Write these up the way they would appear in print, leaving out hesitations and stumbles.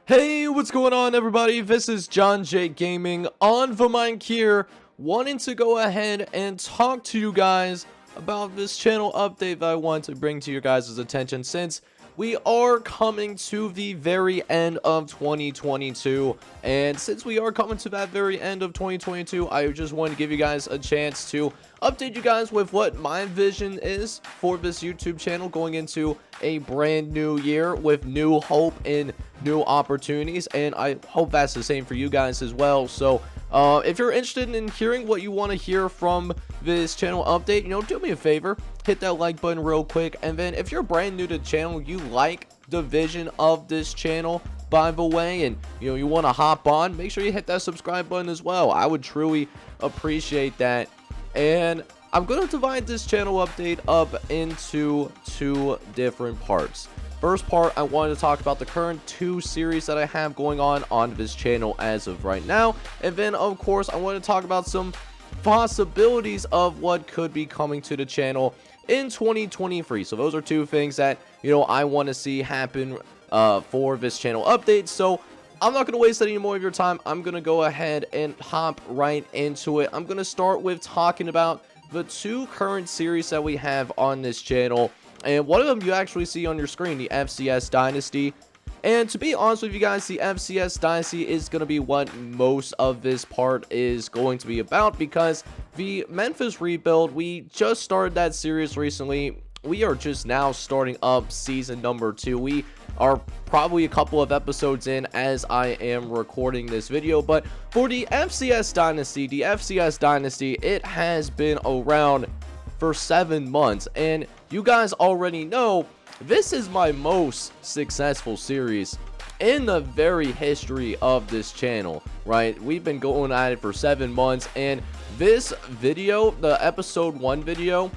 Hey, what's going on, everybody? This is JohnJake Gaming on the mic here, wanting to go ahead and talk to you guys about this channel update that I want to bring to your guys' attention, since we are coming to the very end of 2022, and since we are coming to that very end of 2022, I just want to give you guys a chance to update you guys with what my vision is for this YouTube channel going into a brand new year with new hope and new opportunities, and I hope that's the same for you guys as well. So if you're interested in hearing what you want to hear from this channel update, do me a favor, hit that like button real quick. And then if you're brand new to the channel, you like the vision of this channel, by the way, and you want to hop on, make sure you hit that subscribe button as well. I would truly appreciate that. And I'm going to divide this channel update up into two different parts. First part, I wanted to talk about the current 2 series that I have going on this channel as of right now. And then, of course, I want to talk about some possibilities of what could be coming to the channel in 2023. So those are 2 things that, I want to see happen for this channel update. So I'm not going to waste any more of your time. I'm going to go ahead and hop right into it. I'm going to start with talking about the 2 current series that we have on this channel. And one of them you actually see on your screen, the FCS Dynasty. And to be honest with you guys, the FCS Dynasty is going to be what most of this part is going to be about, because the Memphis rebuild, we just started that series recently. We are just now starting up season number 2. We are probably a couple of episodes in as I am recording this video, but for the FCS Dynasty, it has been around for 7 months, and you guys already know this is my most successful series in the very history of this channel, right? We've been going at it for 7 months, and this video, the episode 1 video,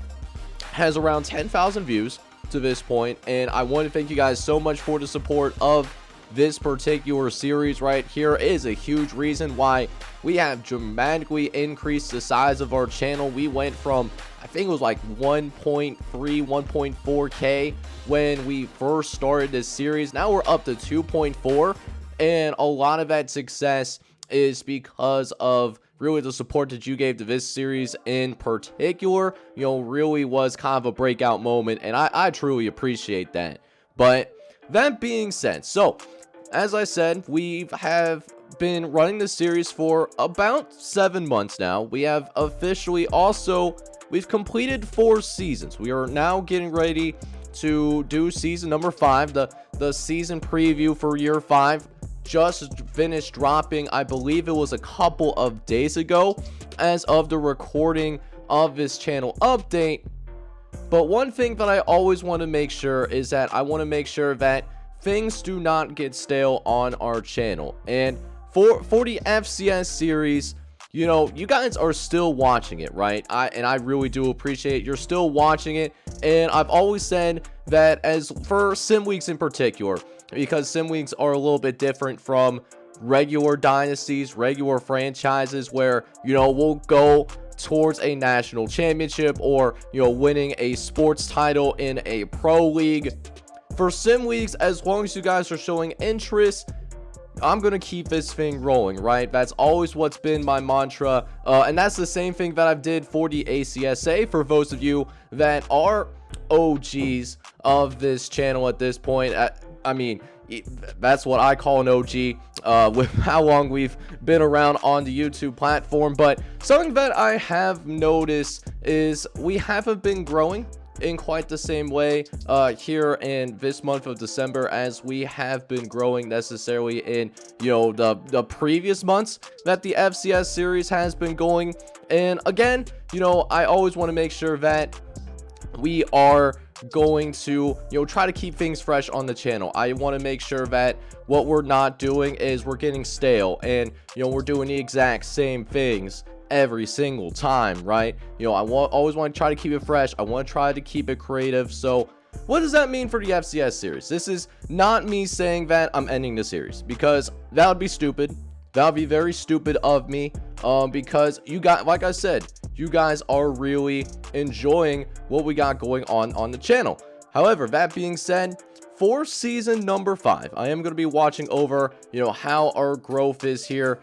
has around 10,000 views to this point, and I want to thank you guys so much for the support of this particular series right here. Is a huge reason why we have dramatically increased the size of our channel. We went from, I think it was like 1.3 1.4k when we first started this series. Now we're up to 2.4, and a lot of that success is because of really the support that you gave to this series in particular. Really was kind of a breakout moment, and I truly appreciate that. But that being said, so as I said, we have been running this series for about 7 months now. We have officially we've completed 4 seasons. We are now getting ready to do season number 5. The season preview for year 5 just finished dropping. I believe it was a couple of days ago as of the recording of this channel update. But one thing that I always want to make sure is that I want to make sure that things do not get stale on our channel. And for the FCS series, you guys are still watching it, right? I really do appreciate you're still watching it. And I've always said that as for sim weeks in particular, because sim weeks are a little bit different from regular dynasties, regular franchises, where we'll go towards a national championship or winning a sports title in a pro league. For sim weeks, as long as you guys are showing interest, I'm gonna keep this thing rolling, right? That's always what's been my mantra, and that's the same thing that I've did for the ACSA. For those of you that are OGs of this channel at this point, I mean, that's what I call an OG with how long we've been around on the YouTube platform. But something that I have noticed is we haven't been growing in quite the same way here in this month of December as we have been growing necessarily in the previous months that the FCS series has been going. And again, I always want to make sure that we are going to try to keep things fresh on the channel. I want to make sure that what we're not doing is we're getting stale and we're doing the exact same things every single time, right? Always want to try to keep it fresh. I want to try to keep it creative. So what does that mean for the FCS series? This is not me saying that I'm ending the series, because that would be stupid. That would be very stupid of me, because like I said, you guys are really enjoying what we got going on the channel. However, that being said, for season number 5, I am going to be watching over, how our growth is here,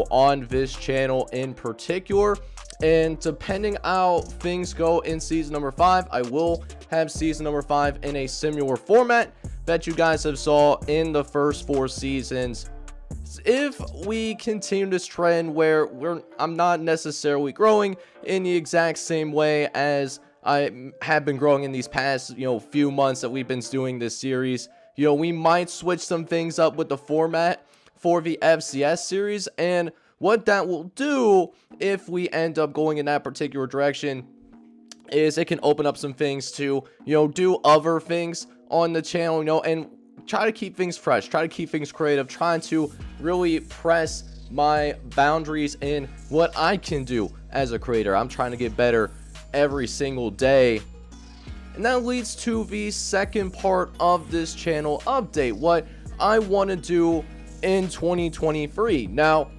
on this channel in particular. And depending how things go in season number 5, I will have season number 5 in a similar format that you guys have saw in the first 4 seasons. If we continue this trend where I'm not necessarily growing in the exact same way as I have been growing in these past, few months that we've been doing this series, we might switch some things up with the format for the FCS series. And what that will do, if we end up going in that particular direction, is it can open up some things to, do other things on the channel, and try to keep things fresh, try to keep things creative, trying to really press my boundaries in what I can do as a creator. I'm trying to get better every single day. And that leads to the second part of this channel update, what I want to do in 2023. Now,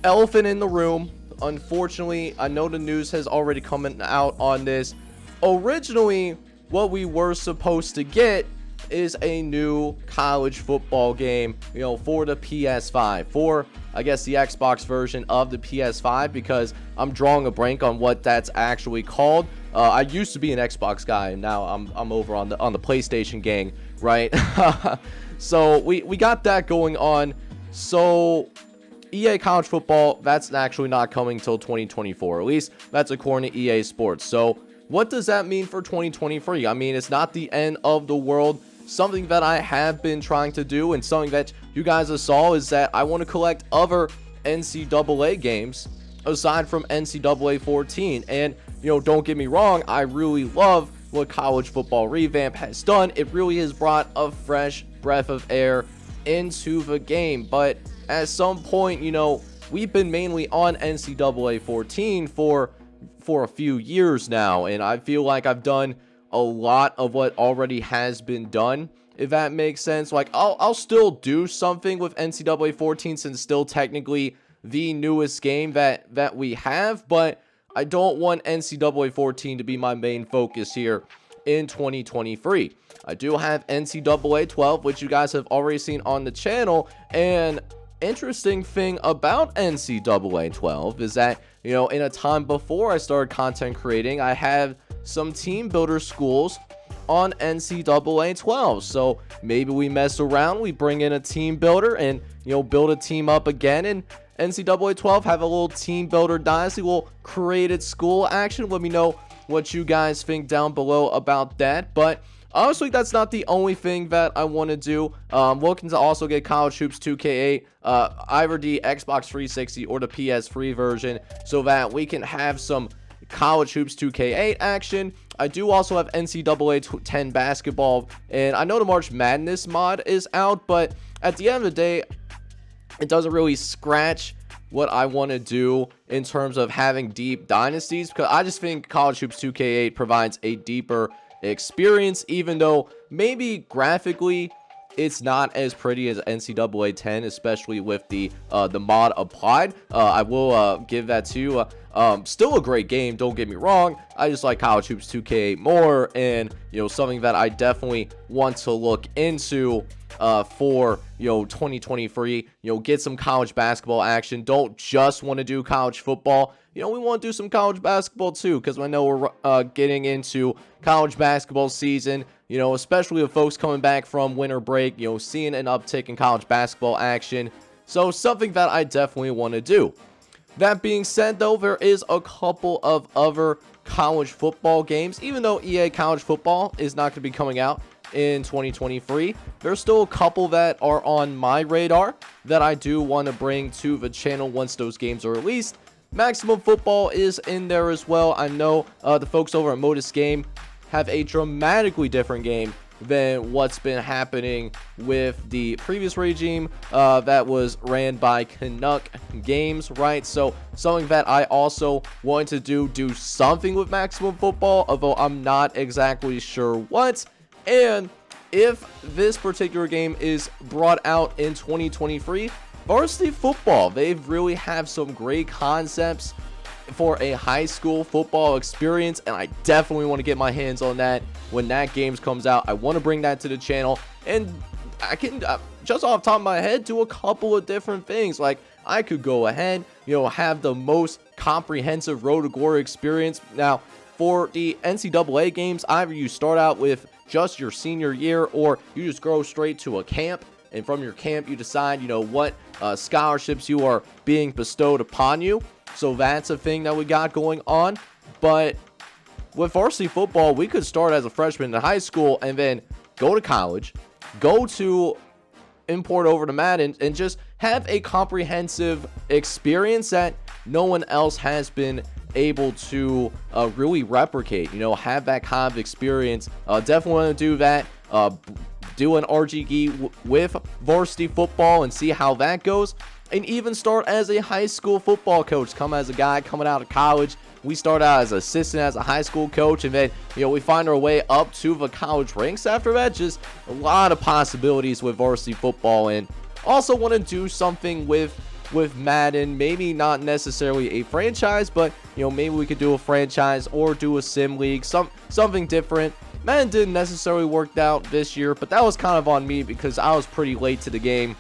elephant in the room, unfortunately, I know the news has already come out on this. Originally, what we were supposed to get is a new college football game, for the PS5, for I guess the Xbox version of the PS5, because I'm drawing a blank on what that's actually called. I used to be an Xbox guy, and now I'm over on the PlayStation gang, right? So we got that going on. So EA College Football, that's actually not coming till 2024, at least that's according to EA Sports. So what does that mean for 2023? I mean, it's not the end of the world. Something that I have been trying to do, and something that you guys have saw, is that I want to collect other NCAA games aside from NCAA 14. And don't get me wrong, I really love what College Football Revamp has done. It really has brought a fresh breath of air into the game. But at some point, we've been mainly on NCAA 14 for a few years now, and I feel like I've done a lot of what already has been done, if that makes sense. Like, I'll still do something with NCAA 14 since it's still technically the newest game that we have, but I don't want NCAA 14 to be my main focus here in 2023. I do have NCAA 12, which you guys have already seen on the channel. And interesting thing about NCAA 12 is that, in a time before I started content creating, I have some team builder schools on NCAA 12. So maybe we mess around, we bring in a team builder and, build a team up again. And NCAA 12 have a little team builder dynasty, little created school action. Let me know what you guys think down below about that. But honestly, that's not the only thing that I want to do. I'm looking to also get College Hoops 2K8, either the Xbox 360 or the PS3 version, so that we can have some College Hoops 2K8 action. I do also have NCAA 10 basketball, and I know the March Madness mod is out, but at the end of the day, it doesn't really scratch what I want to do in terms of having deep dynasties, because I just think College Hoops 2K8 provides a deeper experience, even though maybe graphically it's not as pretty as NCAA 10, especially with the mod applied. I will give that to you. Still a great game, don't get me wrong. I just like College Hoops 2K8 more, and something that I definitely want to look into for 2023. Get some college basketball action. Don't just want to do college football. We want to do some college basketball too, because I know we're getting into college basketball season, especially with folks coming back from winter break, seeing an uptick in college basketball action. So something that I definitely want to do. That being said, though, there is a couple of other college football games. Even though EA College Football is not going to be coming out in 2023, there's still a couple that are on my radar that I do want to bring to the channel once those games are released. Maximum Football is in there as well. I know the folks over at Modus Game have a dramatically different game than what's been happening with the previous regime that was ran by Canuck Games, right? So something that I also want to do something with Maximum Football, although I'm not exactly sure what. And if this particular game is brought out in 2023, Varsity Football, they really have some great concepts for a high school football experience, and I definitely want to get my hands on that when that game comes out. I want to bring that to the channel, and I can just off the top of my head do a couple of different things. Like, I could go ahead, have the most comprehensive Road to Glory experience. Now, for the NCAA games, either you start out with just your senior year, or you just go straight to a camp, and from your camp you decide what scholarships you are being bestowed upon you. So that's a thing that we got going on. But with varsity football, we could start as a freshman in high school and then go to college, go to import over to Madden, and just have a comprehensive experience that no one else has been able to really replicate. Have that kind of experience. Definitely want to do that. Do an RGG with varsity football and see how that goes. And even start as a high school football coach. Come as a guy coming out of college. We start out as an assistant as a high school coach, and then we find our way up to the college ranks after that. Just a lot of possibilities with varsity football. And also want to do something with Madden. Maybe not necessarily a franchise, but maybe we could do a franchise or do a sim league, something different. Madden didn't necessarily work out this year, but that was kind of on me because I was pretty late to the game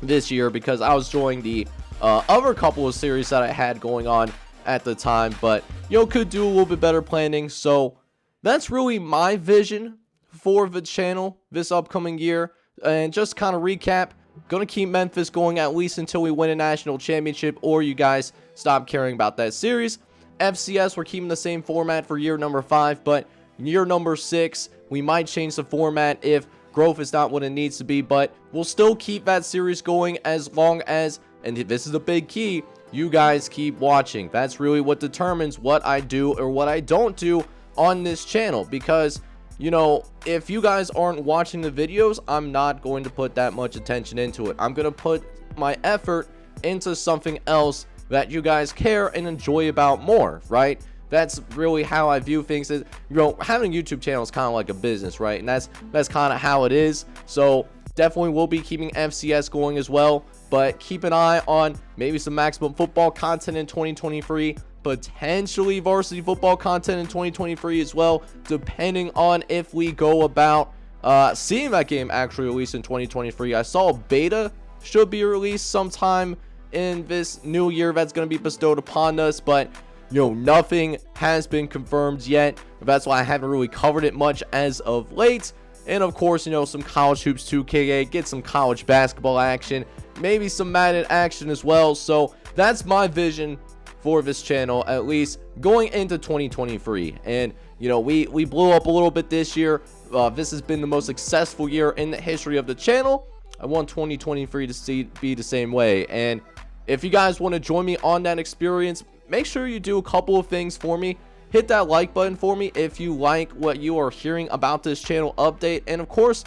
this year because I was joining the other couple of series that I had going on at the time. But could do a little bit better planning. So that's really my vision for the channel this upcoming year. And just kind of recap, gonna keep Memphis going at least until we win a national championship or you guys stop caring about that series. FCS, we're keeping the same format for year number 5, but year number 6 we might change the format if growth is not what it needs to be, but we'll still keep that series going as long as, and this is a big key, you guys keep watching. That's really what determines what I do or what I don't do on this channel, because if you guys aren't watching the videos, I'm not going to put that much attention into it. I'm going to put my effort into something else that you guys care and enjoy about more, right? That's really how I view things. Having a YouTube channel is kind of like a business, right? And that's kind of how it is. So definitely will be keeping FCS going as well, but keep an eye on maybe some maximum football content in 2023, potentially varsity football content in 2023 as well, depending on if we go about seeing that game actually released in 2023. I saw beta should be released sometime in this new year that's going to be bestowed upon us, but nothing has been confirmed yet. That's why I haven't really covered it much as of late. And of course, some college hoops 2K, get some college basketball action, maybe some Madden action as well. So that's my vision for this channel, at least going into 2023. And we blew up a little bit this year. This has been the most successful year in the history of the channel. I want 2023 to be the same way. And if you guys want to join me on that experience, make sure you do a couple of things for me. Hit that like button for me if you like what you are hearing about this channel update. And of course,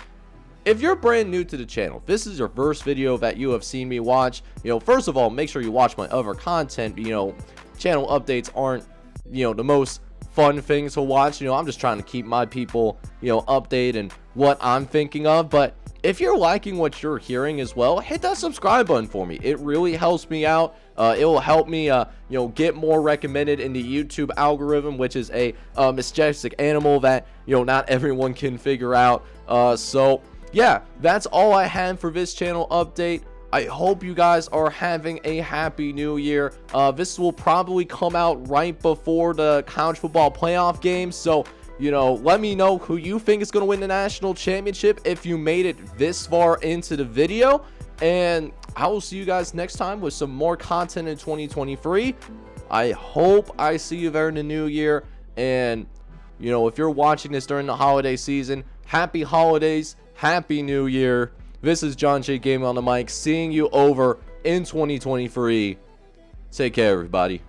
if you're brand new to the channel, this is your first video that you have seen me watch, first of all, make sure you watch my other content. Channel updates aren't the most fun things to watch. I'm just trying to keep my people updated and what I'm thinking of. But if you're liking what you're hearing as well, hit that subscribe button for me. It really helps me out. It will help me get more recommended in the YouTube algorithm, which is a majestic animal that not everyone can figure out. So yeah, that's all I had for this channel update. I hope you guys are having a happy new year. This will probably come out right before the college football playoff game, so let me know who you think is going to win the national championship if you made it this far into the video. And I will see you guys next time with some more content in 2023. I hope I see you there in the new year. And, if you're watching this during the holiday season, happy holidays, happy new year. This is JohnJake Gaming on the mic, seeing you over in 2023. Take care, everybody.